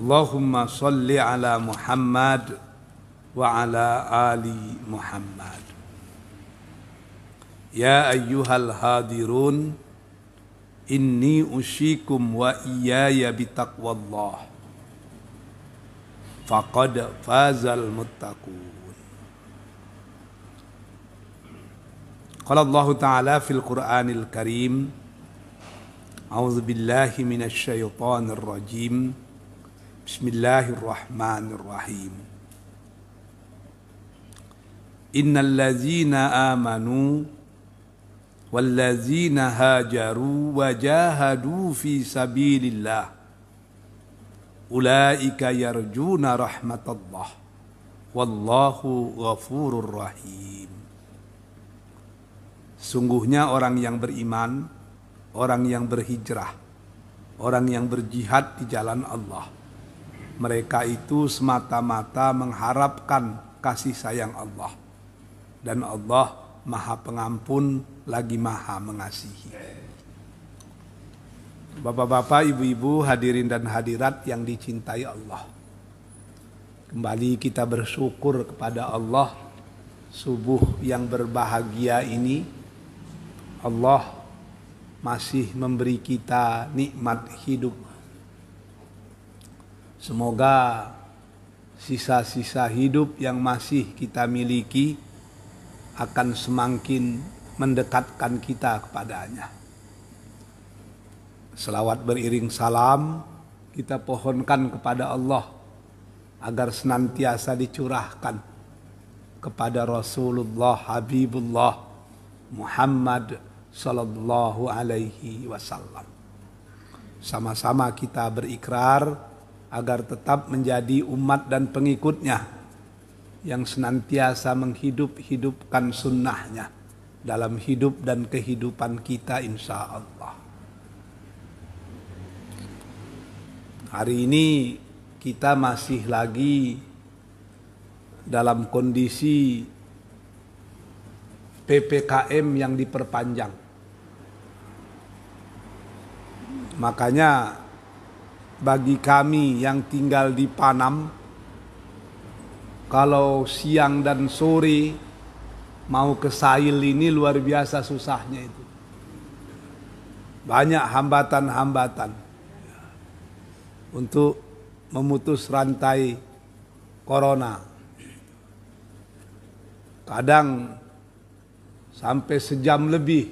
Allahumma salli ala Muhammad wa ala ali Muhammad. Ya ayyuhal hadirun, inni usyikum wa iyaya bitaqwallah. Faqad fazal muttaqun. Qala Allah Ta'ala fil Qur'anil Karim, a'udzu billahi minasy syaithanir rajim. Bismillahirrahmanirrahim. Innal ladzina amanu wal ladzina hajaru wa jahadu fi sabilillah ulaika yarjuna rahmatallah wallahu ghafurur rahim. Sungguhnya orang yang beriman, orang yang berhijrah, orang yang berjihad di jalan Allah, mereka itu semata-mata mengharapkan kasih sayang Allah. Dan Allah Maha Pengampun lagi Maha Mengasihi. Bapak-bapak, ibu-ibu, hadirin dan hadirat yang dicintai Allah, kembali kita bersyukur kepada Allah. Subuh yang berbahagia ini, Allah masih memberi kita nikmat hidup. Semoga sisa-sisa hidup yang masih kita miliki akan semakin mendekatkan kita kepadanya. Selawat beriring salam kita pohonkan kepada Allah agar senantiasa dicurahkan kepada Rasulullah Habibullah Muhammad sallallahu alaihi wasallam. Sama-sama kita berikrar agar tetap menjadi umat dan pengikutnya yang senantiasa menghidup-hidupkan sunnahnya dalam hidup dan kehidupan kita insya Allah. Hari ini kita masih lagi dalam kondisi PPKM yang diperpanjang. Makanya bagi kami yang tinggal di Panam, kalau siang dan sore mau ke Sail ini luar biasa susahnya itu. Banyak hambatan-hambatan untuk memutus rantai corona. Kadang sampai sejam lebih.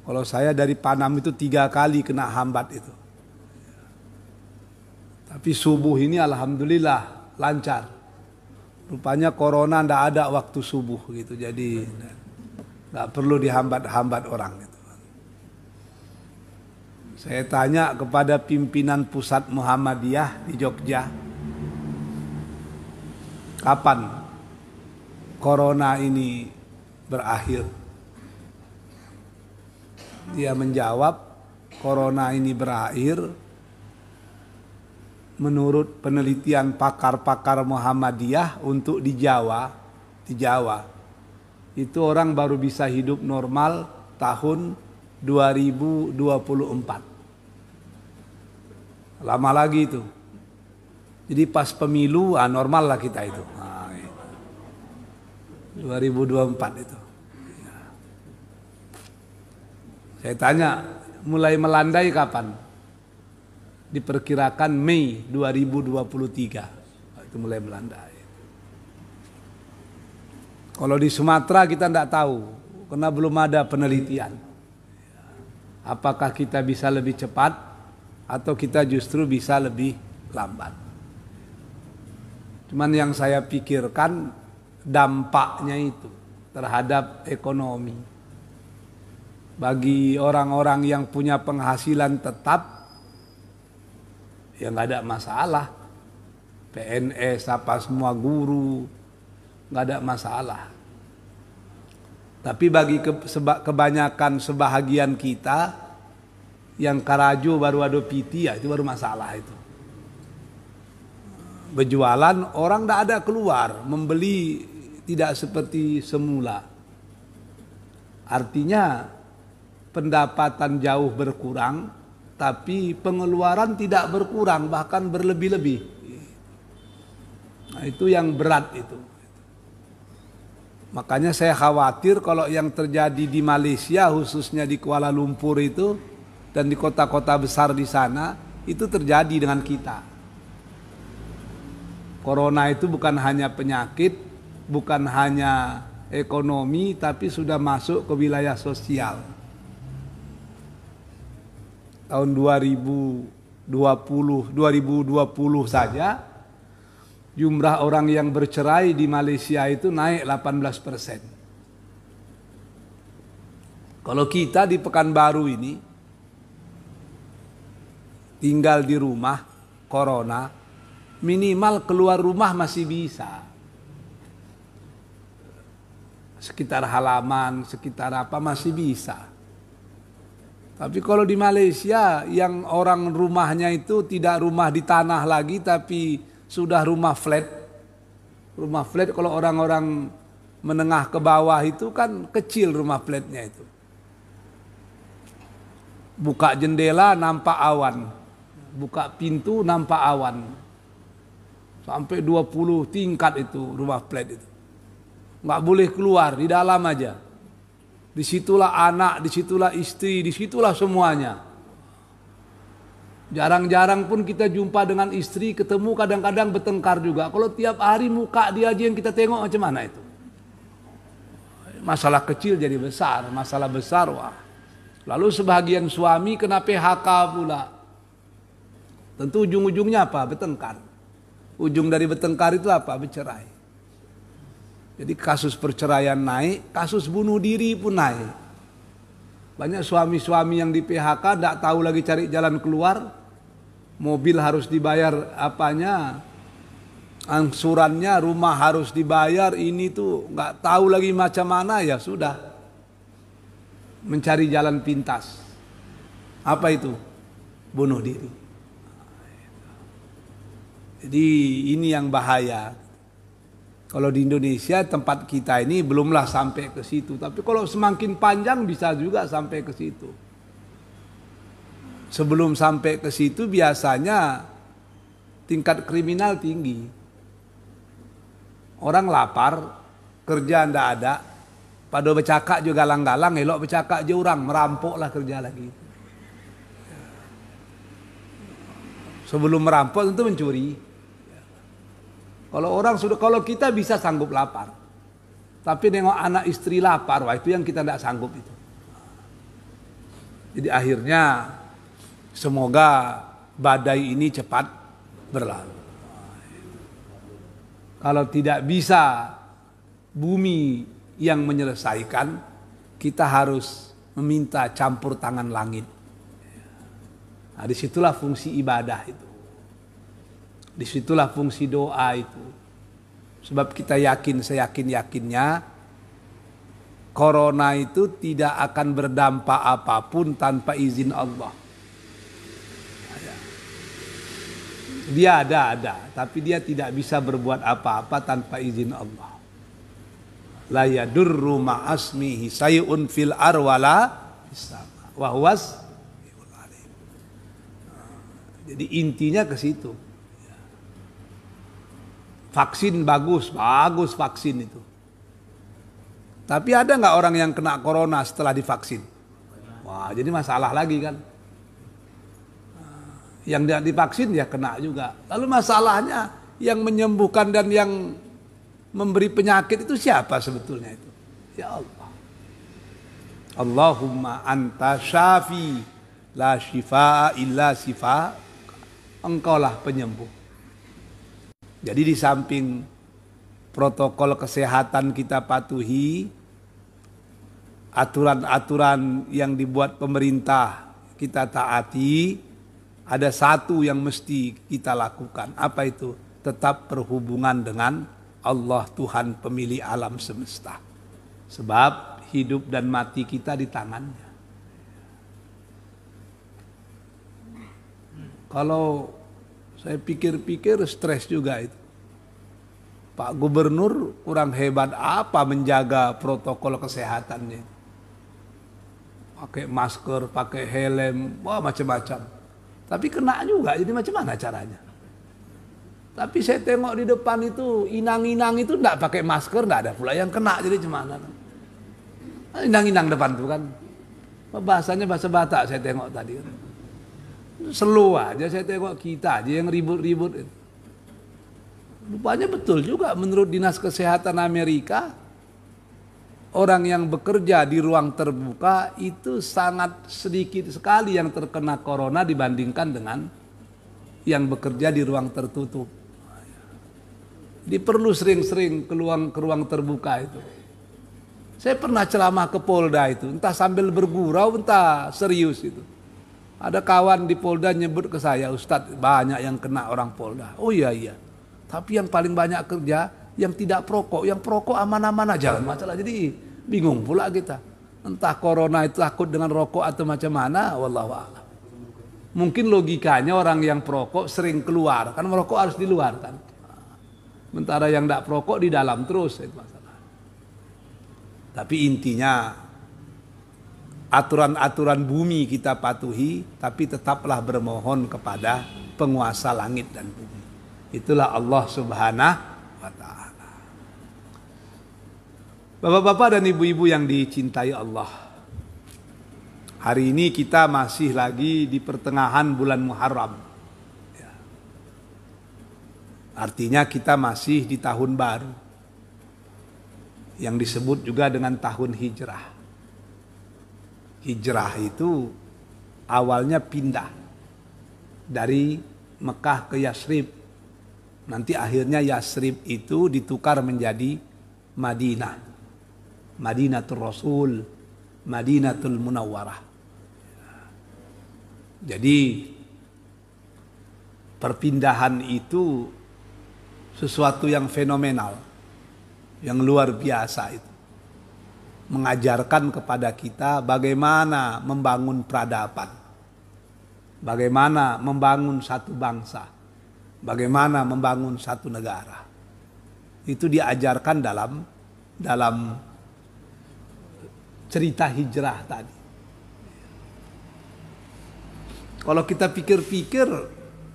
Kalau saya dari Panam itu 3 kali kena hambat itu. Tapi subuh ini alhamdulillah lancar. Rupanya corona ndak ada waktu subuh gitu. Jadi nggak perlu dihambat-hambat orang gitu. Saya tanya kepada pimpinan pusat Muhammadiyah di Jogja, kapan corona ini berakhir? Dia menjawab, corona ini berakhir menurut penelitian pakar-pakar Muhammadiyah untuk di Jawa itu orang baru bisa hidup normal tahun 2024. Lama lagi itu. Jadi pas pemilu normal lah kita itu. 2024 itu. Saya tanya, mulai melandai kapan? Diperkirakan Mei 2023 itu mulai melandai. Kalau di Sumatera kita tidak tahu karena belum ada penelitian. Apakah kita bisa lebih cepat atau kita justru bisa lebih lambat? Cuman yang saya pikirkan dampaknya itu terhadap ekonomi. Bagi orang-orang yang punya penghasilan tetap, ya nggak ada masalah. PNS apa semua guru nggak ada masalah. Tapi bagi kebanyakan sebahagian kita yang karajo baru ada piti, ya itu baru masalah itu. Berjualan orang nggak ada keluar, membeli tidak seperti semula. Artinya pendapatan jauh berkurang, tapi pengeluaran tidak berkurang, bahkan berlebih-lebih. Nah, itu yang berat itu. Makanya saya khawatir kalau yang terjadi di Malaysia, khususnya di Kuala Lumpur itu, dan di kota-kota besar di sana, itu terjadi dengan kita. Corona itu bukan hanya penyakit, bukan hanya ekonomi, tapi sudah masuk ke wilayah sosial. Tahun 2020 saja jumlah orang yang bercerai di Malaysia itu naik 18%. Kalau kita di Pekanbaru ini tinggal di rumah, corona, minimal keluar rumah masih bisa. Sekitar halaman, sekitar apa masih bisa. Tapi kalau di Malaysia yang orang rumahnya itu tidak rumah di tanah lagi tapi sudah rumah flat. Rumah flat kalau orang-orang menengah ke bawah itu kan kecil rumah flatnya itu. Buka jendela nampak awan. Buka pintu nampak awan. Sampai 20 tingkat itu rumah flat itu. Nggak boleh keluar, di dalam aja. Disitulah anak, disitulah istri, disitulah semuanya. Jarang-jarang pun kita jumpa dengan istri, ketemu kadang-kadang bertengkar juga. Kalau tiap hari muka dia aja yang kita tengok macam mana itu? Masalah kecil jadi besar, masalah besar wah. Lalu sebagian suami kena PHK pula. Tentu ujung-ujungnya apa? Bertengkar. Ujung dari bertengkar itu apa? Bercerai. Jadi kasus perceraian naik, kasus bunuh diri pun naik. Banyak suami-suami yang di PHK tidak tahu lagi cari jalan keluar. Mobil harus dibayar apanya, angsurannya, rumah harus dibayar, ini tuh nggak tahu lagi macam mana, ya sudah. Mencari jalan pintas. Apa itu? Bunuh diri. Jadi ini yang bahaya. Kalau di Indonesia tempat kita ini belumlah sampai ke situ. Tapi kalau semakin panjang bisa juga sampai ke situ. Sebelum sampai ke situ biasanya tingkat kriminal tinggi. Orang lapar, kerja ndak ada. Pada bercakap juga galang-galang, elok bercakap je orang, merampoklah kerja lagi. Sebelum merampok tentu mencuri. Kalau kita bisa sanggup lapar. Tapi nengok anak istri lapar, wah itu yang kita tidak sanggup itu. Jadi akhirnya semoga badai ini cepat berlalu. Kalau tidak bisa bumi yang menyelesaikan, kita harus meminta campur tangan langit. Nah, disitulah fungsi ibadah itu. Disitulah fungsi doa itu. Sebab kita yakin, seyakin-yakinnya corona itu tidak akan berdampak apapun tanpa izin Allah. Dia ada, tapi dia tidak bisa berbuat apa-apa tanpa izin Allah. La yadurru ma'asmihi sayun fil arwala wa huwas. Jadi intinya ke situ. Vaksin bagus vaksin itu. Tapi ada nggak orang yang kena corona setelah divaksin? Wah, jadi masalah lagi kan. Yang tidak divaksin ya kena juga. Lalu masalahnya yang menyembuhkan dan yang memberi penyakit itu siapa sebetulnya itu? Ya Allah. Allahumma anta syafi la shifaa illa shifa. Engkaulah penyembuh. Jadi di samping protokol kesehatan kita patuhi, aturan-aturan yang dibuat pemerintah kita taati, ada satu yang mesti kita lakukan. Apa itu? Tetap berhubungan dengan Allah Tuhan pemilik alam semesta. Sebab hidup dan mati kita di tangannya. Kalau saya pikir-pikir stres juga itu. Pak Gubernur kurang hebat apa menjaga protokol kesehatannya. pakai masker, pakai helm, wah macam-macam. Tapi kena juga, jadi macam mana caranya? Tapi saya tengok di depan itu, inang-inang itu enggak pakai masker, enggak ada pula yang kena, jadi gimana? Inang-inang depan tuh kan. Bahasanya bahasa Batak saya tengok tadi. Slow aja saya tengok, kita aja yang ribut-ribut. Rupanya betul juga menurut Dinas Kesehatan Amerika, orang yang bekerja di ruang terbuka itu sangat sedikit sekali yang terkena corona dibandingkan dengan yang bekerja di ruang tertutup. Jadi perlu sering-sering ke ruang terbuka itu. Saya pernah ceramah ke Polda itu, entah sambil bergurau, entah serius itu. Ada kawan di Polda nyebut ke saya, Ustadz banyak yang kena orang Polda. Oh iya. Tapi yang paling banyak kerja yang tidak perokok, yang perokok aman-aman aja masalah. Jadi bingung pula kita. Entah corona itu takut dengan rokok atau macam mana, wallahu a'lam. Mungkin logikanya orang yang perokok sering keluar, kan merokok harus di luar kan. Sementara yang tidak perokok di dalam terus, itu masalah. Tapi intinya aturan-aturan bumi kita patuhi, tapi tetaplah bermohon kepada penguasa langit dan bumi. Itulah Allah Subhanahu wa ta'ala. Bapak-bapak dan ibu-ibu yang dicintai Allah, hari ini kita masih lagi di pertengahan bulan Muharram. Artinya kita masih di tahun baru, yang disebut juga dengan tahun hijrah. Hijrah itu awalnya pindah dari Mekah ke Yasrib. Nanti akhirnya Yasrib itu ditukar menjadi Madinah. Madinatul Rasul, Madinatul Munawwarah. Jadi perpindahan itu sesuatu yang fenomenal, yang luar biasa itu. Mengajarkan kepada kita bagaimana membangun peradaban, bagaimana membangun satu bangsa, bagaimana membangun satu negara. Itu diajarkan dalam cerita hijrah tadi. Kalau kita pikir-pikir,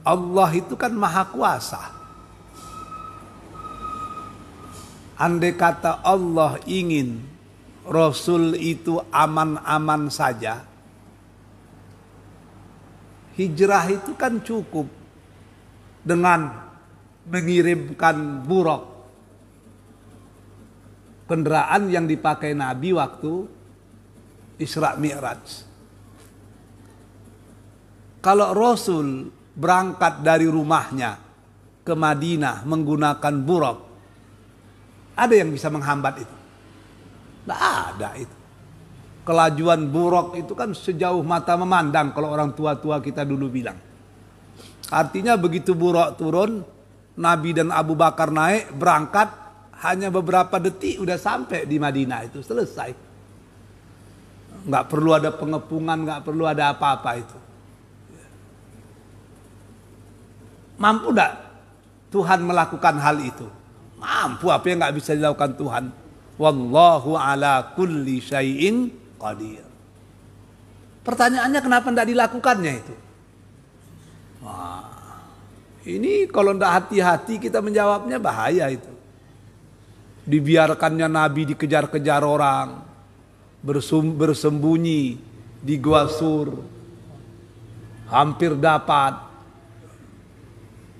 Allah itu kan maha kuasa. Andai kata Allah ingin Rasul itu aman-aman saja, hijrah itu kan cukup dengan mengirimkan buraq, kendaraan yang dipakai Nabi waktu Isra Mi'raj. Kalau Rasul berangkat dari rumahnya ke Madinah menggunakan buraq, ada yang bisa menghambat itu? Tidak ada itu. Kelajuan buraq itu kan sejauh mata memandang kalau orang tua-tua kita dulu bilang. Artinya begitu buraq turun, Nabi dan Abu Bakar naik, berangkat, hanya beberapa detik udah sampai di Madinah itu, selesai. Nggak perlu ada pengepungan, nggak perlu ada apa-apa itu. Mampu nggak Tuhan melakukan hal itu? Mampu, apa yang nggak bisa dilakukan Tuhan? Wallahu ala kulli syai'in qadir. Pertanyaannya kenapa tidak dilakukannya itu? Wah, ini kalau tidak hati-hati kita menjawabnya bahaya itu. Dibiarkannya Nabi dikejar-kejar orang, bersembunyi di Gua Sur, hampir dapat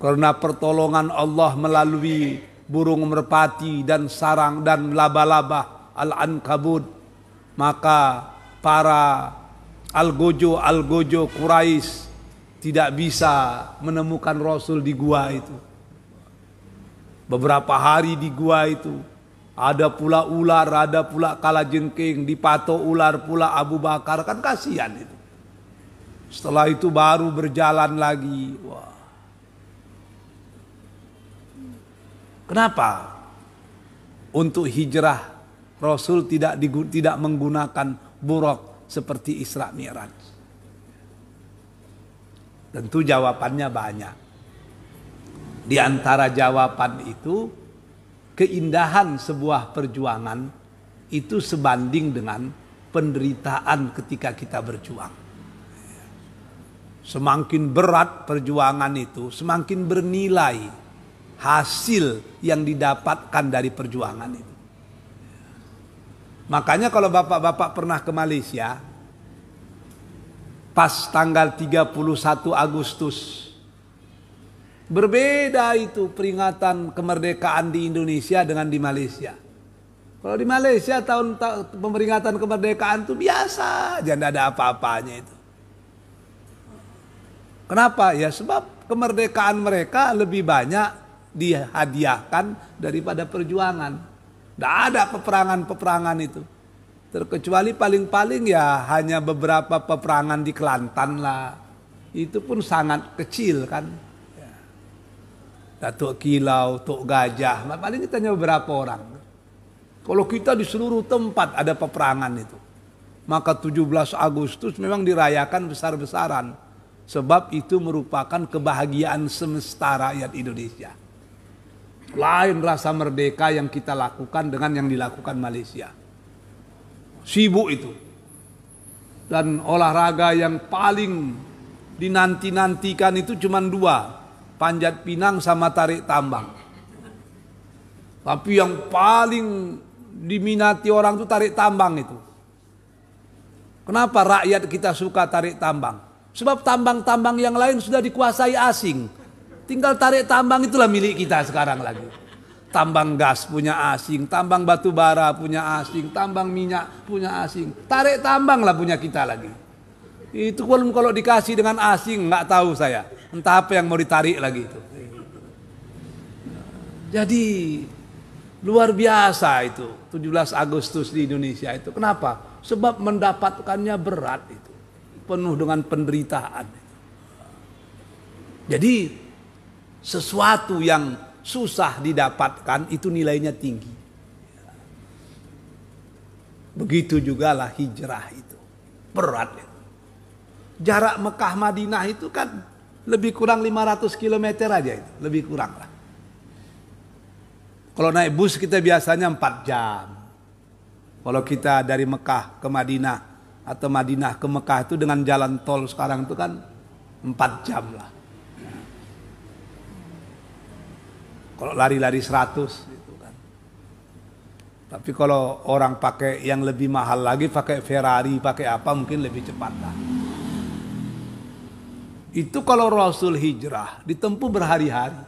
karena pertolongan Allah melalui burung merpati dan sarang dan laba-laba al-ankabut. Maka para algojo Quraisy tidak bisa menemukan Rasul di gua itu. Beberapa hari di gua itu ada pula ular, ada pula kalajengking, dipatok ular pula Abu Bakar, kan kasihan itu. Setelah itu baru berjalan lagi. Wah. Kenapa untuk hijrah Rasul tidak menggunakan buraq seperti Isra Mi'raj? Tentu jawabannya banyak. Di antara jawaban itu, keindahan sebuah perjuangan itu sebanding dengan penderitaan ketika kita berjuang. Semakin berat perjuangan itu, semakin bernilai hasil yang didapatkan dari perjuangan itu. Makanya kalau bapak-bapak pernah ke Malaysia, pas tanggal 31 Agustus, berbeda itu peringatan kemerdekaan di Indonesia dengan di Malaysia. Kalau di Malaysia tahun peringatan kemerdekaan itu biasa aja, tidak ada apa-apanya itu. Kenapa? Ya sebab kemerdekaan mereka lebih banyak dihadiahkan daripada perjuangan. Tidak ada peperangan-peperangan itu. Terkecuali paling-paling ya hanya beberapa peperangan di Kelantan lah. Itu pun sangat kecil kan. Datuk Kilau, Tok Gajah, paling kita hanya beberapa orang. Kalau kita di seluruh tempat ada peperangan itu. Maka 17 Agustus memang dirayakan besar-besaran. Sebab itu merupakan kebahagiaan semesta rakyat Indonesia. Lain rasa merdeka yang kita lakukan dengan yang dilakukan Malaysia. Sibuk itu. Dan olahraga yang paling dinanti-nantikan itu cuma dua. Panjat pinang sama tarik tambang. Tapi yang paling diminati orang itu tarik tambang itu. Kenapa rakyat kita suka tarik tambang? Sebab tambang-tambang yang lain sudah dikuasai asing. Tinggal tarik tambang itulah milik kita sekarang lagi. Tambang gas punya asing, tambang batu bara punya asing, tambang minyak punya asing. Tarik tambang lah punya kita lagi. Itu kalau dikasih dengan asing nggak tahu saya. Entah apa yang mau ditarik lagi itu. Jadi luar biasa itu 17 Agustus di Indonesia itu. Kenapa? Sebab mendapatkannya berat itu. Penuh dengan penderitaan. Jadi sesuatu yang susah didapatkan itu nilainya tinggi. Begitu juga lah hijrah itu. Berat itu. Jarak Mekah Madinah itu kan lebih kurang 500 km aja itu. Lebih kurang lah. Kalau naik bus kita biasanya 4 jam. Kalau kita dari Mekah ke Madinah atau Madinah ke Mekah itu dengan jalan tol sekarang itu kan 4 jam lah. Kalau lari-lari 100 gitu kan. Tapi kalau orang pakai yang lebih mahal lagi, pakai Ferrari, pakai apa mungkin lebih cepat lah. Itu kalau Rasul hijrah ditempuh berhari-hari.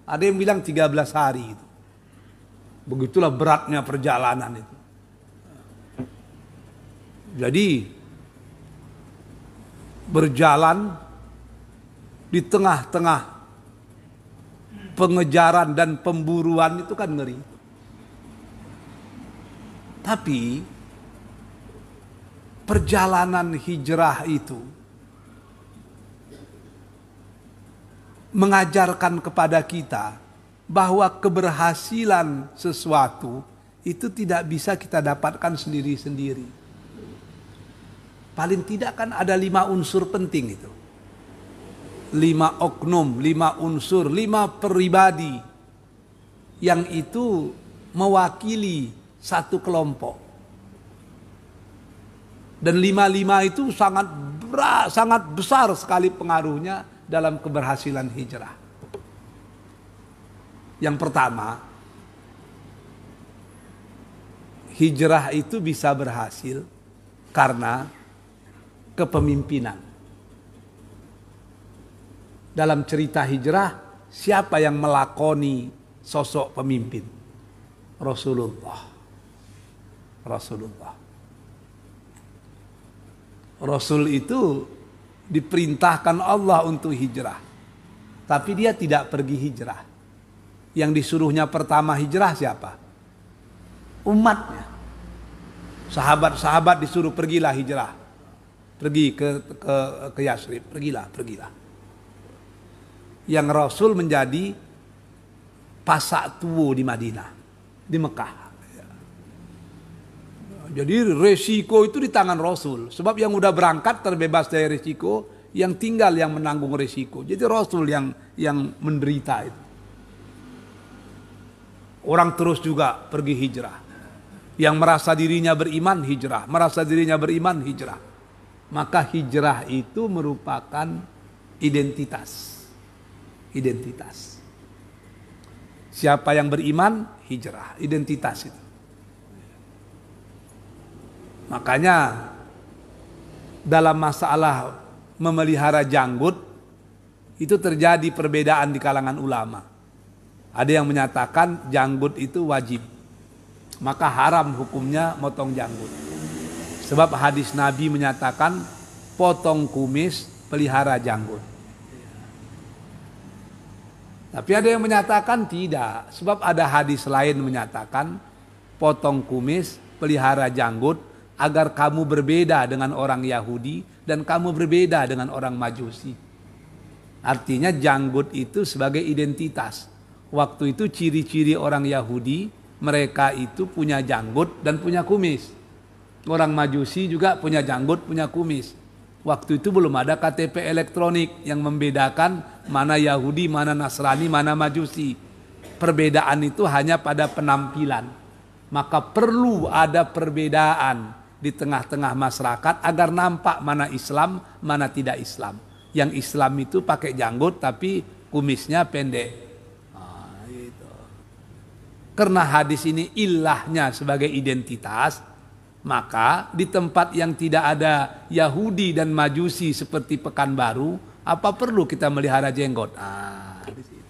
Ada yang bilang 13 hari itu. Begitulah beratnya perjalanan itu. Jadi berjalan di tengah-tengah pengejaran dan pemburuan itu kan ngeri. Tapi perjalanan hijrah itu mengajarkan kepada kita bahwa keberhasilan sesuatu itu tidak bisa kita dapatkan sendiri-sendiri. Paling tidak kan ada 5 unsur penting itu. 5 oknum, 5 unsur, 5 pribadi. Yang itu mewakili satu kelompok. Dan 5-5 itu sangat besar sekali pengaruhnya dalam keberhasilan hijrah. Yang pertama, hijrah itu bisa berhasil karena kepemimpinan. Dalam cerita hijrah, siapa yang melakoni sosok pemimpin? Rasulullah. Rasul itu diperintahkan Allah untuk hijrah. Tapi dia tidak pergi hijrah. Yang disuruhnya pertama hijrah siapa? Umatnya. Sahabat-sahabat disuruh pergilah hijrah. Pergi ke Yasrib, pergilah. Yang Rasul menjadi pasak tuwo di Madinah, di Mekah. Jadi resiko itu di tangan Rasul. Sebab yang udah berangkat terbebas dari resiko, yang tinggal yang menanggung resiko. Jadi Rasul yang menderita itu. Orang terus juga pergi hijrah. Yang merasa dirinya beriman hijrah, merasa dirinya beriman hijrah. Maka hijrah itu merupakan identitas. Identitas. Siapa yang beriman hijrah, identitas itu. Makanya dalam masalah memelihara janggut itu terjadi perbedaan di kalangan ulama. Ada yang menyatakan janggut itu wajib, maka haram hukumnya motong janggut. Sebab hadis Nabi menyatakan potong kumis, pelihara janggut. Tapi ada yang menyatakan tidak, sebab ada hadis lain menyatakan potong kumis, pelihara janggut agar kamu berbeda dengan orang Yahudi dan kamu berbeda dengan orang Majusi. Artinya janggut itu sebagai identitas. Waktu itu ciri-ciri orang Yahudi, mereka itu punya janggut dan punya kumis. Orang Majusi juga punya janggut, punya kumis. Waktu itu belum ada KTP elektronik yang membedakan mana Yahudi, mana Nasrani, mana Majusi. Perbedaan itu hanya pada penampilan. Maka perlu ada perbedaan di tengah-tengah masyarakat agar nampak mana Islam, mana tidak Islam. Yang Islam itu pakai janggut tapi kumisnya pendek. Karena hadis ini ilahnya sebagai identitas, maka di tempat yang tidak ada Yahudi dan Majusi seperti Pekanbaru, apa perlu kita melihara jenggot? Di situ.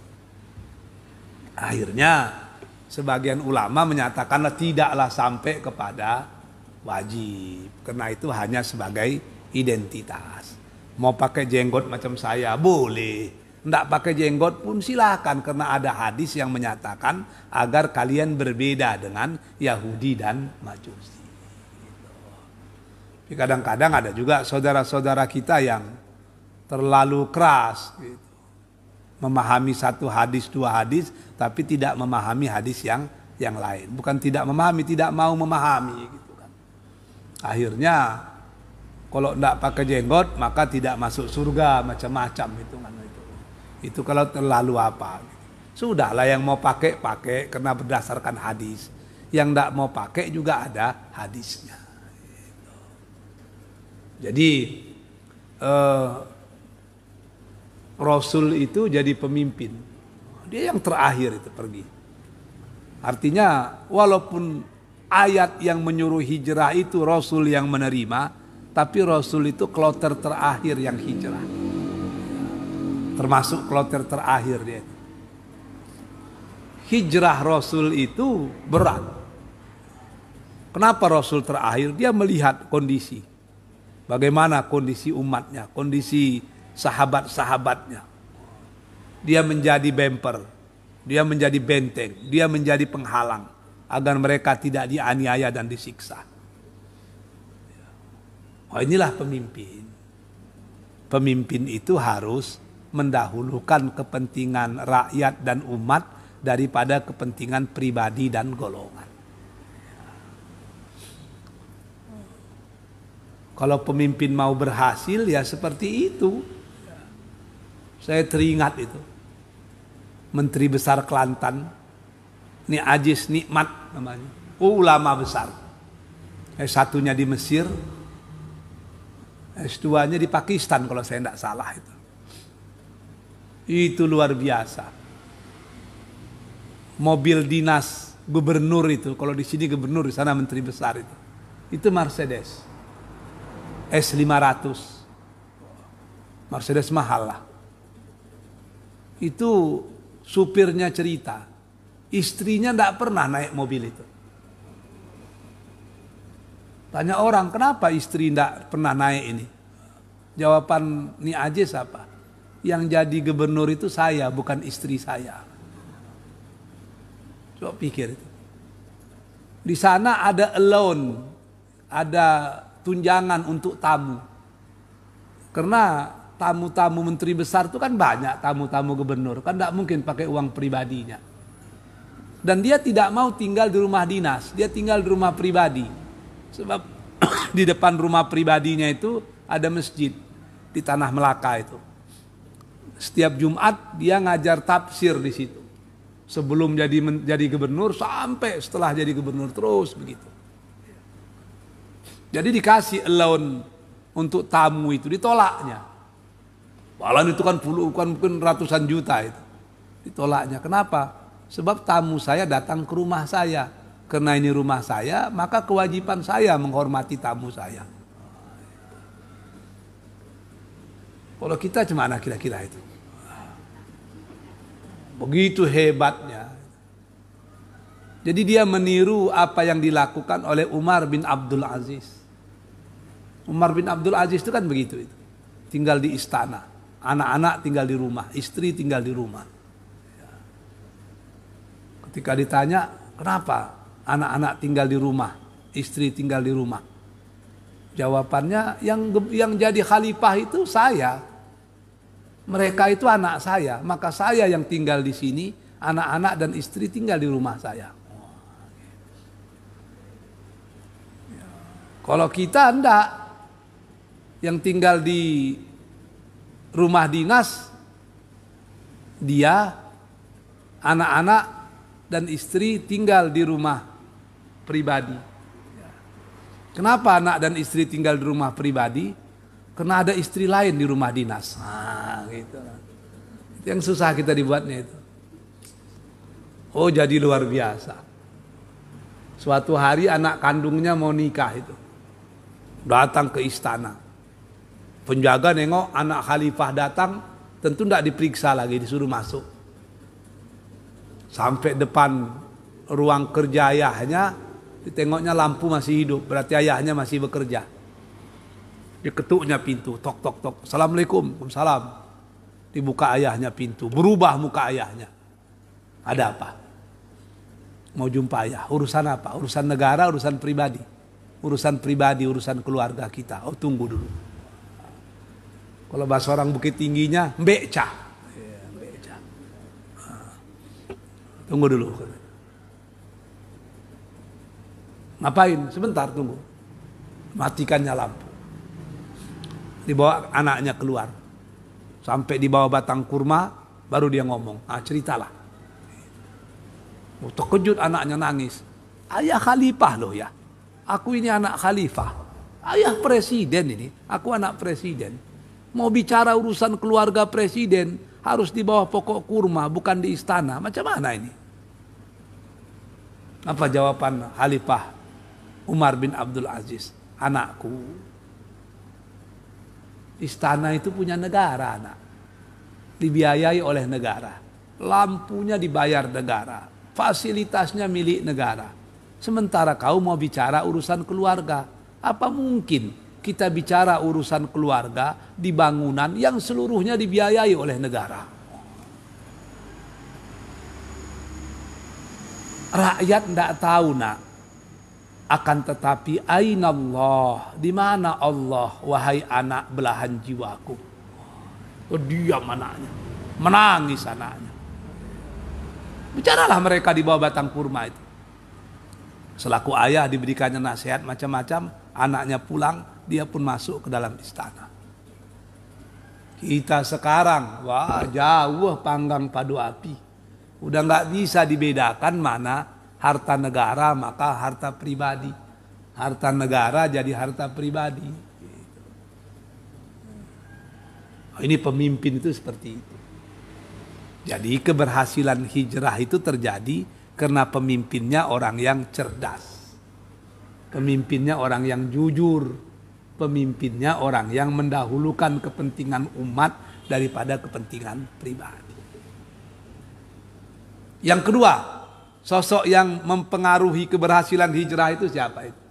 Akhirnya sebagian ulama menyatakanlah tidaklah sampai kepada wajib. Karena itu hanya sebagai identitas. Mau pakai jenggot macam saya boleh. Tidak pakai jenggot pun silakan, karena ada hadis yang menyatakan agar kalian berbeda dengan Yahudi dan Majusi. Tapi kadang-kadang ada juga saudara-saudara kita yang terlalu keras, gitu. Memahami satu hadis, dua hadis, tapi tidak memahami hadis yang lain. Bukan tidak memahami, tidak mau memahami, gitu kan. Akhirnya kalau tidak pakai jenggot maka tidak masuk surga, macam-macam itu kan. Itu kalau terlalu apa. Sudahlah, yang mau pakai karena berdasarkan hadis. Yang tidak mau pakai juga ada hadisnya. Jadi Rasul itu jadi pemimpin. Dia yang terakhir itu pergi. Artinya walaupun ayat yang menyuruh hijrah itu Rasul yang menerima, tapi Rasul itu kloter terakhir yang hijrah. Termasuk kloter terakhir dia. Hijrah Rasul itu berat. Kenapa Rasul terakhir? Dia melihat kondisi. Bagaimana kondisi umatnya, kondisi sahabat-sahabatnya. Dia menjadi bemper, dia menjadi benteng, dia menjadi penghalang agar mereka tidak dianiaya dan disiksa. Oh, inilah pemimpin. Pemimpin itu harus mendahulukan kepentingan rakyat dan umat daripada kepentingan pribadi dan golongan. Kalau pemimpin mau berhasil ya seperti itu. Saya teringat itu. Menteri Besar Kelantan, ini Ajis Nikmat namanya. Ulama besar. S1-nya di Mesir, S2-nya di Pakistan kalau saya tidak salah itu. Itu luar biasa. Mobil dinas gubernur itu, kalau di sini gubernur, di sana menteri besar itu. Itu Mercedes S500. Mercedes mahal lah. Itu supirnya cerita, istrinya tidak pernah naik mobil itu. Tanya orang, kenapa istri tidak pernah naik ini? Jawaban Ni Ajis apa? Yang jadi gubernur itu saya, bukan istri saya. Coba pikir itu. Di sana ada alone, ada tunjangan untuk tamu. Karena tamu-tamu menteri besar itu kan banyak, tamu-tamu gubernur. Kan tidak mungkin pakai uang pribadinya. Dan dia tidak mau tinggal di rumah dinas, dia tinggal di rumah pribadi. Sebab di depan rumah pribadinya itu ada masjid di Tanah Melaka itu. Setiap Jumat dia ngajar tafsir di situ. Sebelum jadi gubernur sampai setelah jadi gubernur terus begitu. Jadi dikasih allow untuk tamu itu, ditolaknya. Malah itu kan mungkin ratusan juta itu. Ditolaknya. Kenapa? Sebab tamu saya datang ke rumah saya. Karena ini rumah saya, maka kewajiban saya menghormati tamu saya. Kalau kita gimana kira-kira itu? Begitu hebatnya. Jadi dia meniru apa yang dilakukan oleh Umar bin Abdul Aziz. Umar bin Abdul Aziz itu kan begitu itu. Tinggal di istana. Anak-anak tinggal di rumah. Istri tinggal di rumah. Ketika ditanya, kenapa anak-anak tinggal di rumah, istri tinggal di rumah? Jawabannya, yang jadi khalifah itu saya. Mereka itu anak saya, maka saya yang tinggal di sini, anak-anak dan istri tinggal di rumah saya. Kalau kita enggak, yang tinggal di rumah dinas, dia, anak-anak dan istri tinggal di rumah pribadi. Kenapa anak dan istri tinggal di rumah pribadi? Karena ada istri lain di rumah dinas. Nah, gitu. Itu yang susah kita dibuatnya itu. Oh, jadi luar biasa. Suatu hari anak kandungnya mau nikah itu. Datang ke istana. Penjaga nengok anak khalifah datang, tentu tidak diperiksa lagi, disuruh masuk. Sampai depan ruang kerja ayahnya, ditengoknya lampu masih hidup, berarti ayahnya masih bekerja. Diketuknya pintu, tok tok tok. Assalamualaikum, waalaikumsalam. Dibuka ayahnya pintu, berubah muka ayahnya. Ada apa? Mau jumpa ayah. Urusan apa? Urusan negara, urusan pribadi. Urusan pribadi, urusan keluarga kita. Oh, tunggu dulu. Kalau bahasa orang Bukit Tingginya, beca. Beca. Tunggu dulu. Ngapain? Sebentar, tunggu. Matikannya lampu. Dibawa anaknya keluar. Sampai di bawah batang kurma, baru dia ngomong. Ceritalah. Terkejut anaknya nangis. Ayah khalifah loh ya. Aku ini anak khalifah. Ayah presiden ini. Aku anak presiden. Mau bicara urusan keluarga presiden, harus di bawah pokok kurma, bukan di istana. Macam mana ini? Apa jawaban Khalifah Umar bin Abdul Aziz? Anakku, istana itu punya negara, anak. Dibiayai oleh negara. Lampunya dibayar negara. Fasilitasnya milik negara. Sementara kau mau bicara urusan keluarga. Apa mungkin kita bicara urusan keluarga di bangunan yang seluruhnya dibiayai oleh negara? Rakyat tidak tahu nak. Akan tetapi aina Allah, di mana Allah, wahai anak belahan jiwaku. Oh, diam anaknya, menangis anaknya. Bicaralah mereka di bawah batang kurma itu. Selaku ayah diberikannya nasihat macam-macam, anaknya pulang, dia pun masuk ke dalam istana. Kita sekarang, wah jauh panggang padu api. Udah nggak bisa dibedakan mana harta negara maka harta pribadi. Harta negara jadi harta pribadi. Ini pemimpin itu seperti itu. Jadi keberhasilan hijrah itu terjadi karena pemimpinnya orang yang cerdas. Pemimpinnya orang yang jujur. Pemimpinnya orang yang mendahulukan kepentingan umat daripada kepentingan pribadi. Yang kedua, sosok yang mempengaruhi keberhasilan hijrah itu siapa itu?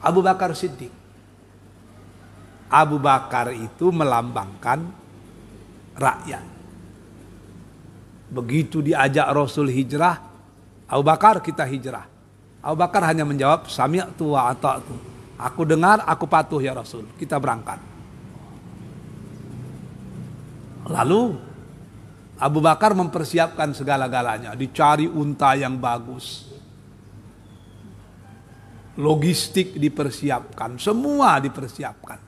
Abu Bakar Siddiq. Abu Bakar itu melambangkan rakyat. Begitu diajak Rasul hijrah, Abu Bakar kita hijrah. Abu Bakar hanya menjawab, sami'tu wa ata'tu. Aku dengar, aku patuh ya Rasul. Kita berangkat. Lalu Abu Bakar mempersiapkan segala-galanya. Dicari unta yang bagus. Logistik dipersiapkan. Semua dipersiapkan.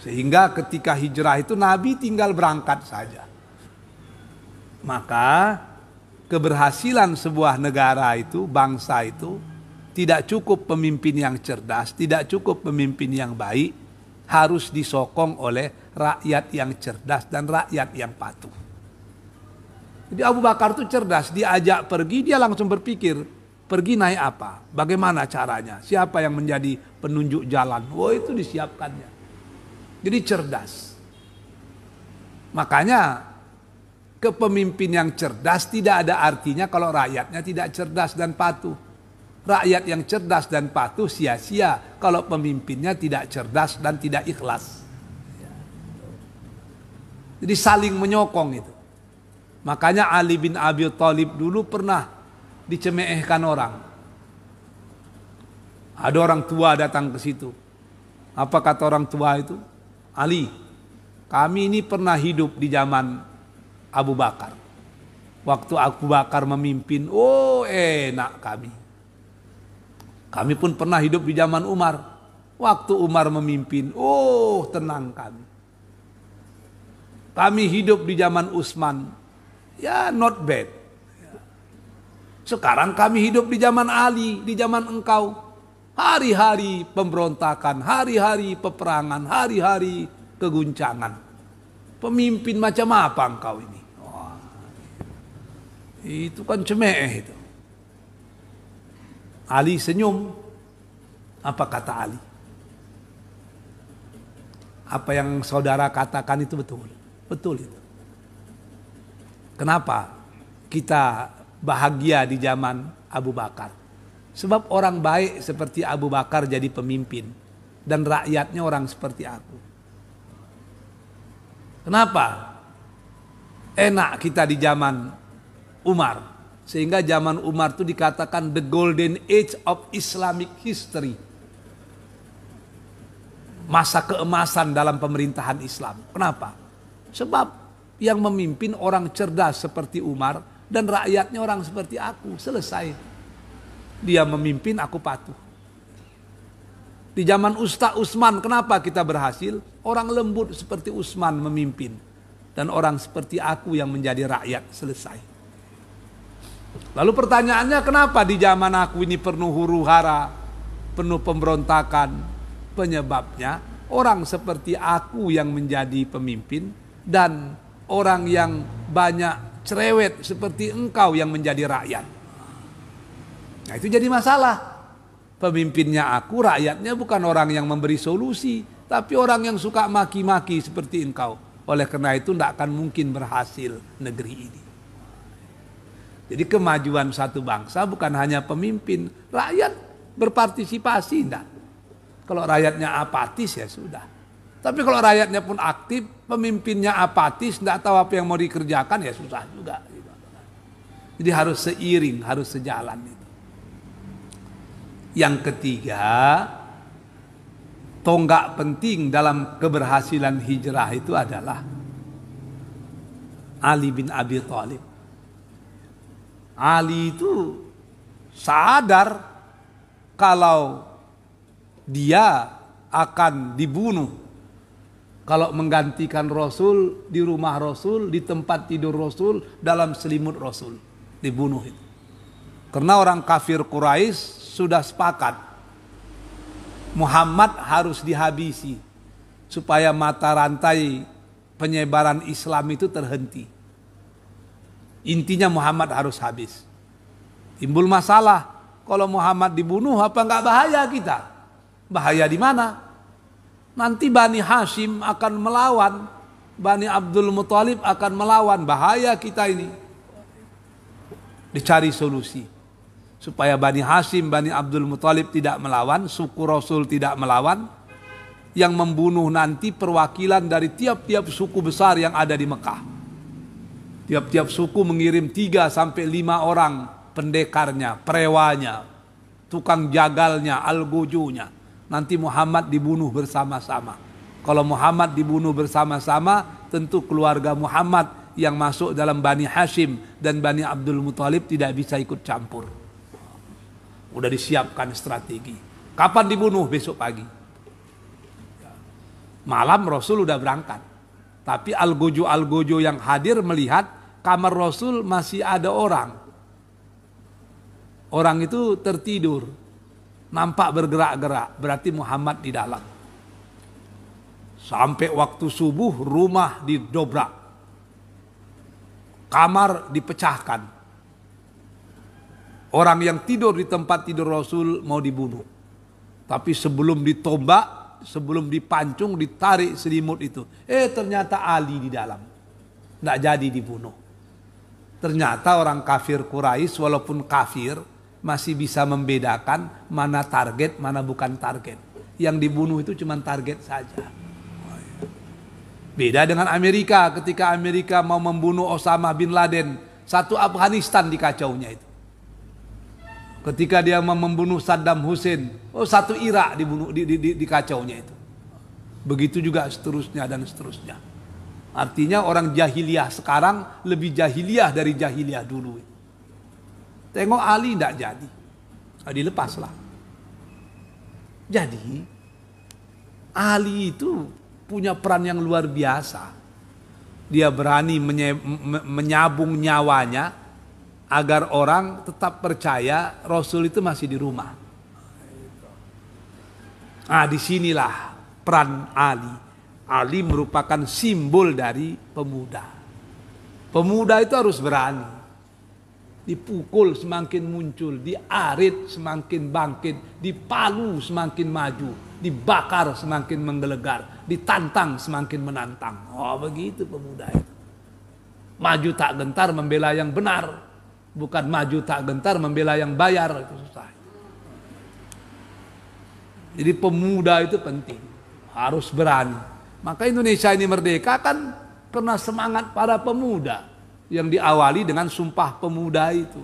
Sehingga ketika hijrah itu Nabi tinggal berangkat saja. Maka keberhasilan sebuah negara itu, bangsa itu tidak cukup pemimpin yang cerdas, tidak cukup pemimpin yang baik, harus disokong oleh rakyat yang cerdas dan rakyat yang patuh. Jadi Abu Bakar itu cerdas, diajak pergi dia langsung berpikir, pergi naik apa? Bagaimana caranya? Siapa yang menjadi penunjuk jalan? Oh, itu disiapkannya. Jadi cerdas. Makanya kepemimpinan yang cerdas tidak ada artinya kalau rakyatnya tidak cerdas dan patuh. Rakyat yang cerdas dan patuh sia-sia kalau pemimpinnya tidak cerdas dan tidak ikhlas. Jadi saling menyokong itu. Makanya Ali bin Abi Thalib dulu pernah dicemehkan orang. Ada orang tua datang ke situ. Apa kata orang tua itu? Ali, kami ini pernah hidup di zaman Abu Bakar. Waktu Abu Bakar memimpin, oh enak kami. Kami pun pernah hidup di zaman Umar. Waktu Umar memimpin, oh tenang kami. Kami hidup di zaman Utsman, ya not bad. Sekarang kami hidup di zaman Ali, di zaman engkau. Hari-hari pemberontakan, hari-hari peperangan, hari-hari keguncangan. Pemimpin macam apa engkau ini? Wah, itu kan cemeh itu. Ali senyum. Apa kata Ali? Apa yang saudara katakan itu betul. Betul itu. Kenapa kita bahagia di zaman Abu Bakar? Sebab orang baik seperti Abu Bakar jadi pemimpin. Dan rakyatnya orang seperti aku. Kenapa? Enak kita di zaman Umar. Sehingga zaman Umar itu dikatakan the golden age of Islamic history. Masa keemasan dalam pemerintahan Islam. Kenapa? Sebab yang memimpin orang cerdas seperti Umar dan rakyatnya orang seperti aku. Selesai. Dia memimpin, aku patuh. Di zaman Ustaz Utsman, kenapa kita berhasil? Orang lembut seperti Utsman memimpin. Dan orang seperti aku yang menjadi rakyat. Selesai. Lalu pertanyaannya, kenapa di zaman aku ini penuh huru-hara, penuh pemberontakan? Penyebabnya orang seperti aku yang menjadi pemimpin dan orang yang banyak cerewet seperti engkau yang menjadi rakyat. Nah, itu jadi masalah. Pemimpinnya aku, rakyatnya bukan orang yang memberi solusi, tapi orang yang suka maki-maki seperti engkau. Oleh karena itu tidak akan mungkin berhasil negeri ini. Jadi kemajuan satu bangsa bukan hanya pemimpin, rakyat berpartisipasi enggak. Kalau rakyatnya apatis ya sudah. Tapi kalau rakyatnya pun aktif, pemimpinnya apatis, enggak tahu apa yang mau dikerjakan ya susah juga. Jadi harus seiring, harus sejalan itu. Yang ketiga, tonggak penting dalam keberhasilan hijrah itu adalah Ali bin Abi Thalib. Ali itu sadar kalau dia akan dibunuh kalau menggantikan Rasul di rumah Rasul, di tempat tidur Rasul, dalam selimut Rasul. Dibunuh itu. Karena orang kafir Quraisy sudah sepakat Muhammad harus dihabisi supaya mata rantai penyebaran Islam itu terhenti. Intinya Muhammad harus habis. Timbul masalah, kalau Muhammad dibunuh apa enggak bahaya kita? Bahaya di mana? Nanti Bani Hashim akan melawan, Bani Abdul Muthalib akan melawan, bahaya kita ini. Dicari solusi supaya Bani Hashim, Bani Abdul Muthalib tidak melawan, suku Rasul tidak melawan. Yang membunuh nanti perwakilan dari tiap-tiap suku besar yang ada di Mekah. Tiap-tiap suku mengirim 3 sampai 5 orang pendekarnya, perewanya, tukang jagalnya, algojunya. Nanti Muhammad dibunuh bersama-sama. Kalau Muhammad dibunuh bersama-sama, tentu keluarga Muhammad yang masuk dalam Bani Hashim dan Bani Abdul Muthalib tidak bisa ikut campur. Udah disiapkan strategi. Kapan dibunuh? Besok pagi. Malam Rasul udah berangkat. Tapi algojo-algojo yang hadir melihat kamar Rasul masih ada orang. Orang itu tertidur. Nampak bergerak-gerak, berarti Muhammad di dalam. Sampai waktu subuh rumah didobrak. Kamar dipecahkan. Orang yang tidur di tempat tidur Rasul mau dibunuh. Tapi sebelum ditombak, sebelum dipancung, ditarik selimut itu. Ternyata Ali di dalam. Tidak jadi dibunuh. Ternyata orang kafir Quraisy walaupun kafir masih bisa membedakan mana target, mana bukan target. Yang dibunuh itu cuma target saja. Beda dengan Amerika, ketika Amerika mau membunuh Osama bin Laden, satu Afghanistan dikacaunya itu. Ketika dia mau membunuh Saddam Hussein, satu Irak dibunuh, dikacaunya itu. Begitu juga seterusnya dan seterusnya. Artinya orang jahiliyah sekarang lebih jahiliyah dari jahiliyah dulu. Tengok Ali tidak jadi, dilepaslah. Jadi Ali itu punya peran yang luar biasa. Dia berani menyabung nyawanya agar orang tetap percaya Rasul itu masih di rumah. Disinilah peran Ali. Ali merupakan simbol dari pemuda. Pemuda itu harus berani. Dipukul semakin muncul, diarit semakin bangkit, dipalu semakin maju, dibakar semakin menggelegar, ditantang semakin menantang. Begitu pemuda itu. Maju tak gentar membela yang benar, bukan maju tak gentar membela yang bayar, itu susah. Jadi pemuda itu penting, harus berani. Maka Indonesia ini merdeka kan karena semangat para pemuda yang diawali dengan Sumpah Pemuda itu.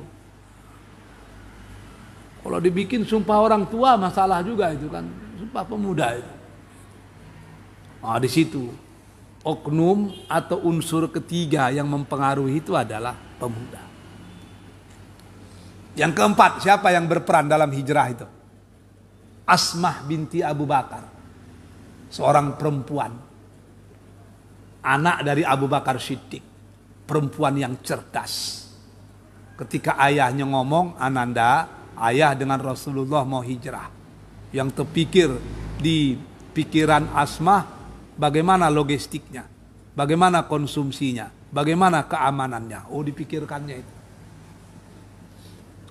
Kalau dibikin sumpah orang tua masalah juga itu kan, Sumpah Pemuda itu. Di situ oknum atau unsur ketiga yang mempengaruhi itu adalah pemuda. Yang keempat, siapa yang berperan dalam hijrah itu? Asmah binti Abu Bakar, seorang perempuan, anak dari Abu Bakar Siddiq, perempuan yang cerdas. Ketika ayahnya ngomong, Ananda, ayah dengan Rasulullah mau hijrah. Yang terpikir di pikiran Asmah, bagaimana logistiknya, bagaimana konsumsinya, bagaimana keamanannya. Dipikirkannya itu.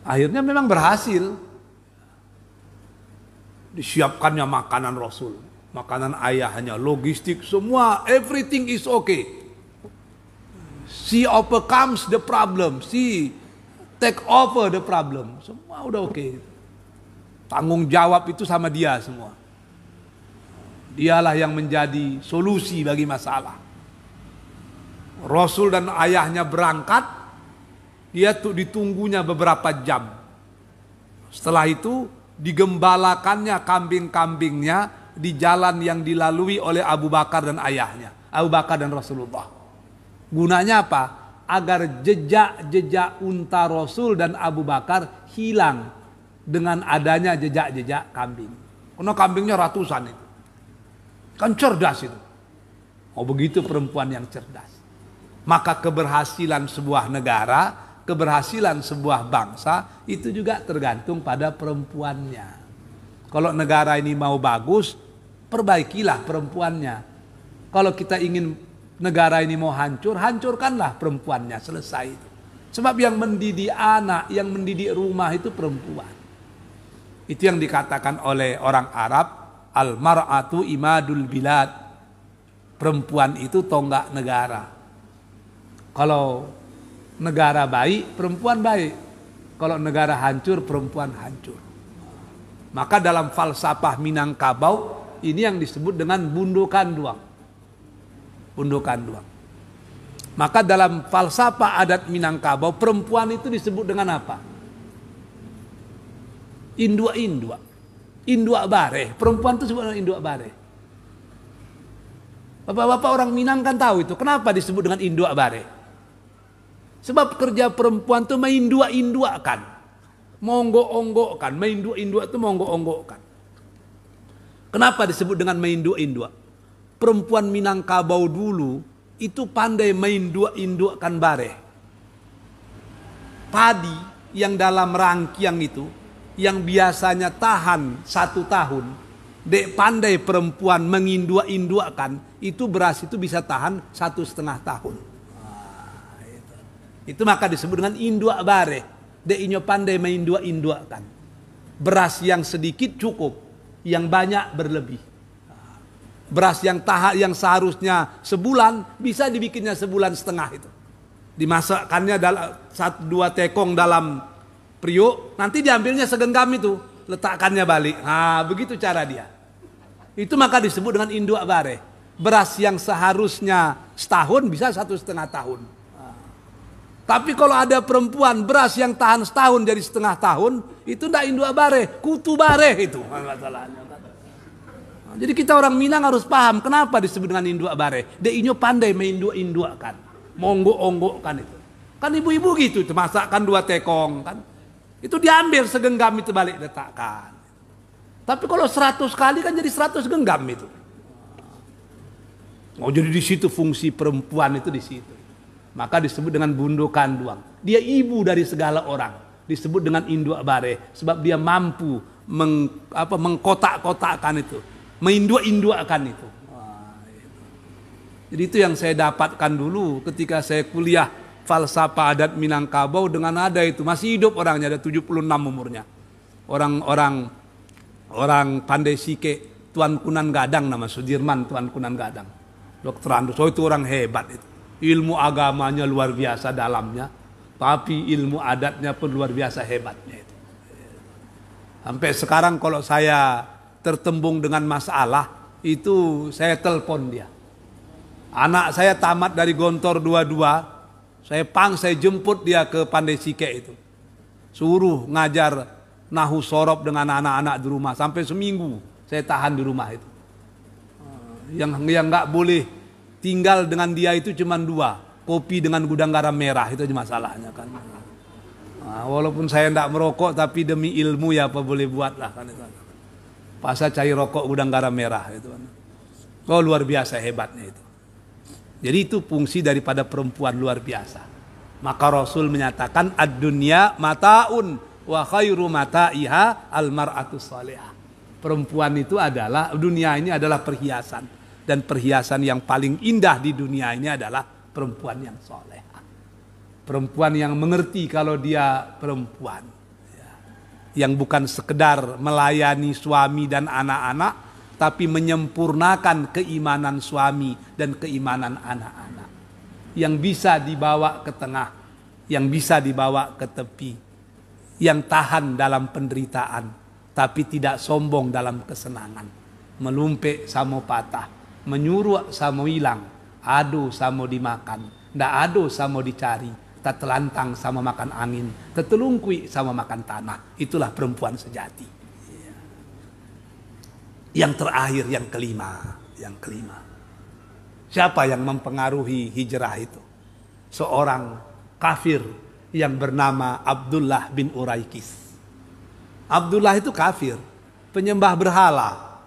Akhirnya memang berhasil. Disiapkannya makanan Rasul, makanan ayahnya, logistik, semua, everything is okay. She overcomes the problem, she take over the problem. Semua udah okay. Tanggung jawab itu sama dia semua. Dialah yang menjadi solusi bagi masalah. Rasul dan ayahnya berangkat, dia tuh ditunggunya beberapa jam. Setelah itu digembalakannya kambing-kambingnya di jalan yang dilalui oleh Abu Bakar dan ayahnya, Abu Bakar dan Rasulullah. Gunanya apa? Agar jejak-jejak unta Rasul dan Abu Bakar hilang dengan adanya jejak-jejak kambing. Karena kambingnya ratusan itu. Kan cerdas itu. Begitu perempuan yang cerdas. Maka keberhasilan sebuah negara, keberhasilan sebuah bangsa itu juga tergantung pada perempuannya. Kalau negara ini mau bagus, perbaikilah perempuannya. Kalau kita ingin negara ini mau hancur, hancurkanlah perempuannya, selesai itu. Sebab yang mendidik anak, yang mendidik rumah itu perempuan. Itu yang dikatakan oleh orang Arab, al-mar'atu imadul bilad. Perempuan itu tonggak negara. Kalau negara baik, perempuan baik. Kalau negara hancur, perempuan hancur. Maka dalam falsafah Minangkabau, ini yang disebut dengan bundukan duang. Bundukan duang. Maka dalam falsafah adat Minangkabau, perempuan itu disebut dengan apa? Indua-indua. Indua bareh. Perempuan itu disebut dengan indua bareh. Bapak-bapak orang Minang kan tahu itu. Kenapa disebut dengan indua bareh? Sebab kerja perempuan itu meindua-induakan, monggok-onggokkan, meindua-indua itu monggok-onggokkan. Kenapa disebut dengan meindua-indua? Perempuan Minangkabau dulu itu pandai meindua-induakan bareh. Padi yang dalam rangkiang itu yang biasanya tahan 1 tahun, dek pandai perempuan mengindua-induakan, itu beras itu bisa tahan 1,5 tahun. Itu maka disebut dengan indua bare. Dek inyo pandai mengindua-induakan. Beras yang sedikit cukup, yang banyak berlebih. Beras yang seharusnya sebulan bisa dibikinnya 1,5 bulan itu. Dimasakkannya dalam 1-2 tekong dalam periuk, nanti diambilnya segenggam itu, letakkannya balik. Nah, begitu cara dia. Itu maka disebut dengan indua bare. Beras yang seharusnya setahun bisa 1,5 tahun. Tapi kalau ada perempuan beras yang tahan setahun jadi 1,5 tahun, itu tidak indua bare, kutu bare itu masalahnya. Jadi kita orang Minang harus paham kenapa disebut dengan indua bare. Dek inyo pandai mengindua-induakan, monggok-onggokkan itu. Kan ibu-ibu gitu, masakkan 2 tekong kan. Itu diambil segenggam itu balik letakkan. Tapi kalau 100 kali kan jadi 100 genggam itu. Oh, jadi di situ fungsi perempuan itu di situ. Maka disebut dengan bundo kanduang. Dia ibu dari segala orang. Disebut dengan indua bare sebab dia mampu mengkotak-kotakkan itu, mengindua-induakan itu. Jadi itu yang saya dapatkan dulu ketika saya kuliah falsafah adat Minangkabau dengan ada itu. Masih hidup orangnya, ada 76 umurnya. Orang pandai sike, Tuan Kunan Gadang, nama Sudirman Tuan Kunan Gadang. Dr. Andus, oh itu orang hebat itu. Ilmu agamanya luar biasa dalamnya, tapi ilmu adatnya pun luar biasa hebatnya itu. Sampai sekarang kalau saya tertembung dengan masalah, itu saya telepon dia. Anak saya tamat dari Gontor 22, saya jemput dia ke Pandai Sike itu. Suruh ngajar nahu sorop dengan anak-anak di rumah. Sampai seminggu saya tahan di rumah itu. Yang nggak boleh tinggal dengan dia itu cuma 2. Kopi dengan gudang garam merah, itu aja masalahnya kan. Nah, walaupun saya tidak merokok, tapi demi ilmu ya apa boleh buat lah kan itu. Pasal cair rokok gudang garam merah itu kan. Oh luar biasa hebatnya itu. Jadi itu fungsi daripada perempuan luar biasa. Maka Rasul menyatakan ad-dunya mataun wa khairu mata'iha al-mar'atus salihah. Perempuan itu adalah, dunia ini adalah perhiasan, dan perhiasan yang paling indah di dunia ini adalah perempuan yang solehah. Perempuan yang mengerti kalau dia perempuan, yang bukan sekedar melayani suami dan anak-anak, tapi menyempurnakan keimanan suami dan keimanan anak-anak. Yang bisa dibawa ke tengah, yang bisa dibawa ke tepi, yang tahan dalam penderitaan, tapi tidak sombong dalam kesenangan. Melumpek samo patah, menyuruh samo hilang, ado samo dimakan, ndak ado samo dicari, tak telantang sama makan angin, tetelungkui sama makan tanah. Itulah perempuan sejati. Yang terakhir, yang kelima. Siapa yang mempengaruhi hijrah itu? Seorang kafir yang bernama Abdullah bin Uraikis. Abdullah itu kafir, penyembah berhala.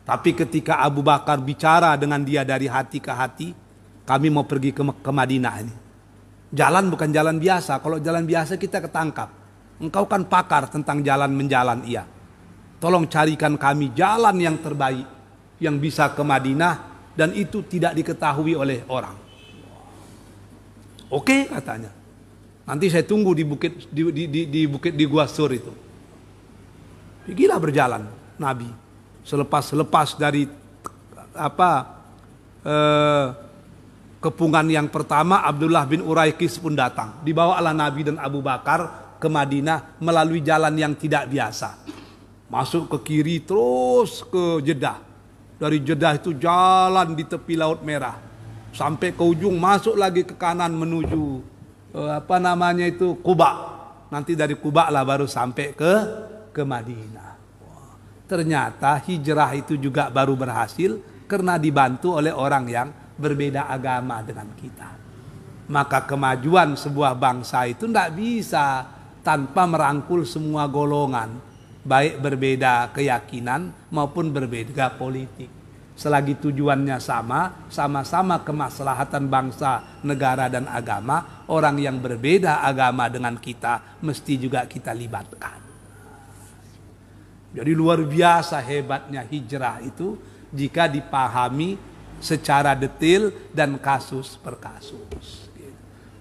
Tapi ketika Abu Bakar bicara dengan dia dari hati ke hati, kami mau pergi ke Madinah ini. Jalan bukan jalan biasa. Kalau jalan biasa kita ketangkap. Engkau kan pakar tentang jalan menjalan, iya. Tolong carikan kami jalan yang terbaik yang bisa ke Madinah dan itu tidak diketahui oleh orang. Oke, katanya. Nanti saya tunggu di bukit di Gua Sur itu. Gila berjalan Nabi. Selepas dari kepungan yang pertama, Abdullah bin Uraikis pun datang. Dibawalah Nabi dan Abu Bakar ke Madinah melalui jalan yang tidak biasa. Masuk ke kiri terus ke Jeddah. Dari Jeddah itu jalan di tepi Laut Merah. Sampai ke ujung masuk lagi ke kanan menuju Quba. Nanti dari Quba lah baru sampai ke Madinah. Ternyata hijrah itu juga baru berhasil karena dibantu oleh orang yang berbeda agama dengan kita. Maka kemajuan sebuah bangsa itu tidak bisa tanpa merangkul semua golongan, baik berbeda keyakinan maupun berbeda politik. Selagi tujuannya sama-sama kemaslahatan bangsa, negara dan agama, orang yang berbeda agama dengan kita mesti juga kita libatkan. Jadi luar biasa hebatnya hijrah itu jika dipahami secara detail dan kasus per kasus.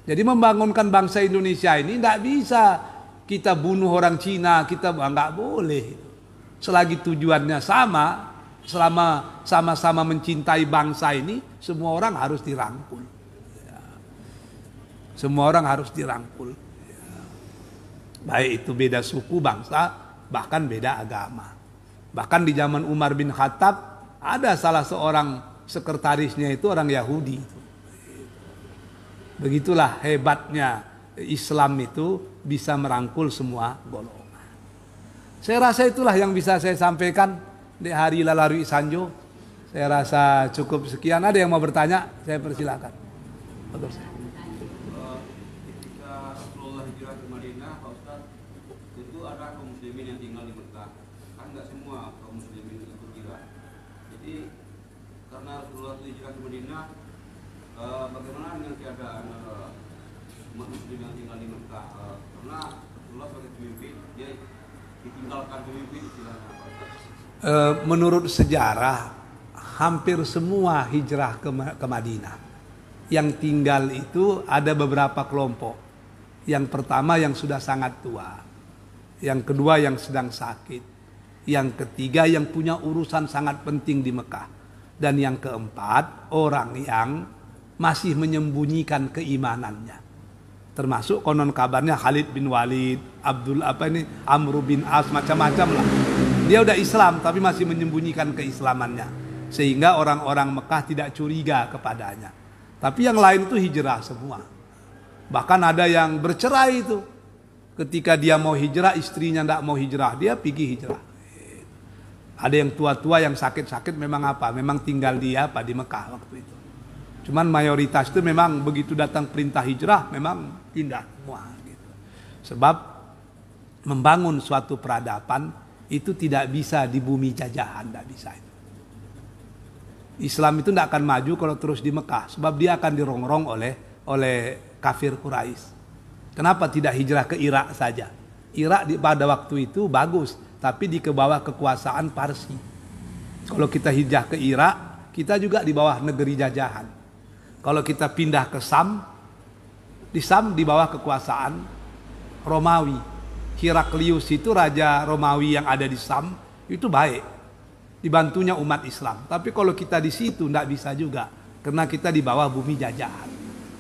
Jadi membangunkan bangsa Indonesia ini tidak bisa kita bunuh orang Cina, kita nggak boleh. Selagi tujuannya sama, selama sama-sama mencintai bangsa ini, semua orang harus dirangkul. Semua orang harus dirangkul. Baik itu beda suku, bangsa, bahkan beda agama. Bahkan di zaman Umar bin Khattab ada salah seorang sekretarisnya itu orang Yahudi. Begitulah hebatnya Islam itu bisa merangkul semua golongan. Saya rasa itulah yang bisa saya sampaikan di hari Lalarui Sanjo. Saya rasa cukup sekian. Ada yang mau bertanya? Saya persilakan. Betul saya. Bagaimana dengan keadaan umat muslim yang tinggal di Mekah? Karena Rasulullah sebagai pemimpin, dia ditinggalkan pemimpin istilahnya. Menurut sejarah, hampir semua hijrah ke Madinah. Yang tinggal itu ada beberapa kelompok. Yang pertama yang sudah sangat tua. Yang kedua yang sedang sakit. Yang ketiga yang punya urusan sangat penting di Mekah. Dan yang keempat, orang yang masih menyembunyikan keimanannya. Termasuk konon kabarnya Khalid bin Walid, Amr bin As, macam-macam lah. Dia udah Islam tapi masih menyembunyikan keislamannya. Sehingga orang-orang Mekah tidak curiga kepadanya. Tapi yang lain itu hijrah semua. Bahkan ada yang bercerai itu. Ketika dia mau hijrah, istrinya tidak mau hijrah, dia pergi hijrah. Ada yang tua-tua yang sakit-sakit memang apa? Memang tinggal di Mekah waktu itu. Cuman mayoritas itu memang begitu datang perintah hijrah memang pindah semua gitu. Sebab membangun suatu peradaban itu tidak bisa di bumi jajahan, tidak bisa itu. Islam itu tidak akan maju kalau terus di Mekah, sebab dia akan dirongrong oleh kafir Quraisy. Kenapa tidak hijrah ke Irak saja? Irak pada waktu itu bagus, tapi di bawah kekuasaan Parsi. Kalau kita hijrah ke Irak, kita juga di bawah negeri jajahan. Kalau kita pindah ke Sam, di Sam di bawah kekuasaan Romawi. Heraklius itu raja Romawi yang ada di Sam, itu baik. Dibantunya umat Islam. Tapi kalau kita di situ tidak bisa juga, karena kita di bawah bumi jajahan.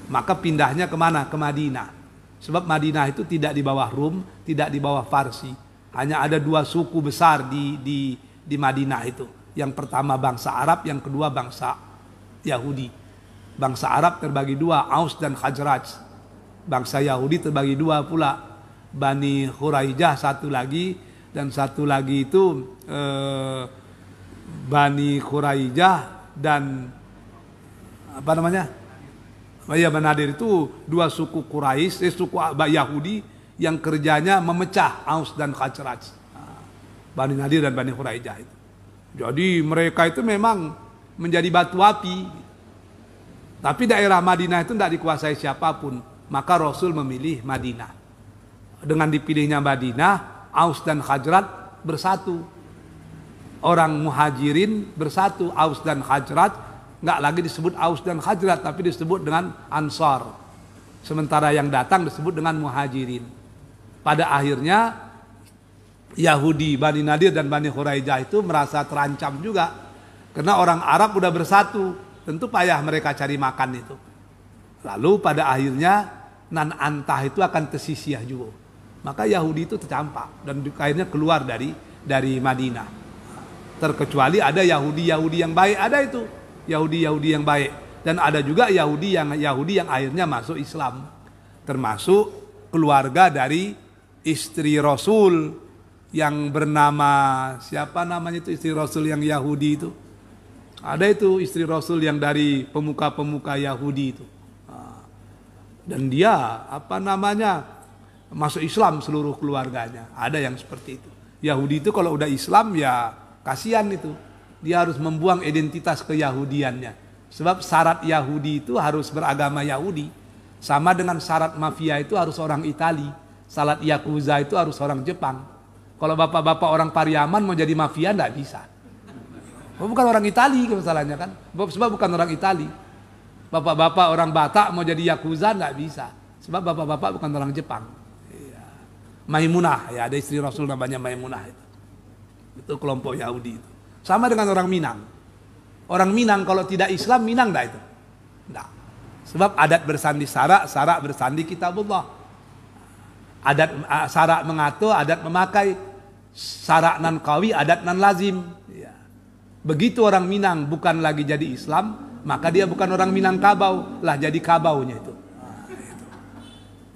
Maka pindahnya kemana? Ke Madinah. Sebab Madinah itu tidak di bawah Rum, tidak di bawah Farsi. Hanya ada dua suku besar di Madinah itu. Yang pertama bangsa Arab, yang kedua bangsa Yahudi. Bangsa Arab terbagi dua, Aus dan Khazraj. Bangsa Yahudi terbagi dua pula, Bani Khuraijah satu lagi, dan satu lagi itu Bani Khuraijah dan apa namanya? Ya, Banadir itu dua suku Quraisy, suku Yahudi yang kerjanya memecah Aus dan Khazraj. Bani Nadir dan Bani Khuraijah itu. Jadi mereka itu memang menjadi batu api. Tapi daerah Madinah itu tidak dikuasai siapapun. Maka Rasul memilih Madinah. Dengan dipilihnya Madinah, Aus dan Khazraj bersatu. Orang Muhajirin bersatu, Aus dan Khazraj. Nggak lagi disebut Aus dan Khazraj, tapi disebut dengan Ansar. Sementara yang datang disebut dengan Muhajirin. Pada akhirnya Yahudi, Bani Nadir dan Bani Khuraijah itu merasa terancam juga. Karena orang Arab udah bersatu. Tentu payah mereka cari makan itu. Lalu pada akhirnya nan antah itu akan tersisiah juga. Maka Yahudi itu tercampak dan akhirnya keluar dari Madinah. Terkecuali ada Yahudi yang baik, ada itu Yahudi yang baik, dan ada juga Yahudi yang akhirnya masuk Islam. Termasuk keluarga dari istri Rasul yang bernama siapa namanya itu, istri Rasul yang Yahudi itu. Ada itu istri Rasul yang dari pemuka-pemuka Yahudi itu. Dan dia masuk Islam seluruh keluarganya. Ada yang seperti itu. Yahudi itu kalau udah Islam ya kasihan itu. Dia harus membuang identitas keyahudiannya. Sebab syarat Yahudi itu harus beragama Yahudi. Sama dengan syarat mafia itu harus orang Itali. Syarat Yakuza itu harus orang Jepang. Kalau bapak-bapak orang Pariaman mau jadi mafia nggak bisa. Bukan orang Itali masalahnya kan. Sebab bukan orang Itali. Bapak-bapak orang Batak mau jadi Yakuza nggak bisa. Sebab bapak-bapak bukan orang Jepang. Iya. Maimunah, ya ada istri Rasul namanya Maimunah itu. Itu kelompok Yahudi itu. Sama dengan orang Minang. Orang Minang kalau tidak Islam Minang enggak itu? Enggak. Sebab adat bersandi sarak, sarak bersandi kitabullah. Adat sarak mengatur, adat memakai. Sarak nan kawi, adat nan lazim. Ya. Begitu orang Minang bukan lagi jadi Islam, maka dia bukan orang Minangkabau, lah jadi kabaunya itu. Nah, itu.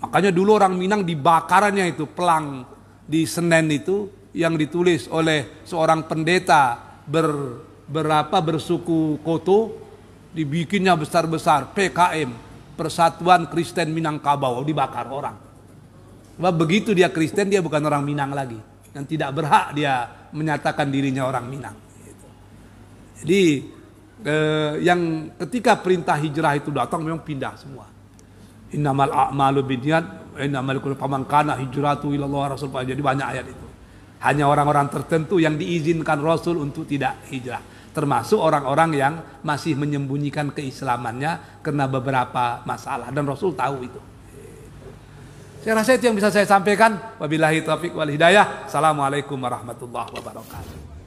Makanya dulu orang Minang dibakarannya itu pelang di Senen itu yang ditulis oleh seorang pendeta bersuku Koto, dibikinnya besar-besar PKM, Persatuan Kristen Minangkabau, dibakar orang. Sebab begitu dia Kristen dia bukan orang Minang lagi. Dan tidak berhak dia menyatakan dirinya orang Minang. Jadi yang ketika perintah hijrah itu datang memang pindah semua. Innamal a'malu binniyat wa innamal likulli faman kana hijratu ilallah rasul. Jadi banyak ayat itu. Hanya orang-orang tertentu yang diizinkan Rasul untuk tidak hijrah. Termasuk orang-orang yang masih menyembunyikan keislamannya karena beberapa masalah. Dan Rasul tahu itu. Saya rasa itu yang bisa saya sampaikan. Wabillahi taufiq wal hidayah. Assalamualaikum warahmatullahi wabarakatuh.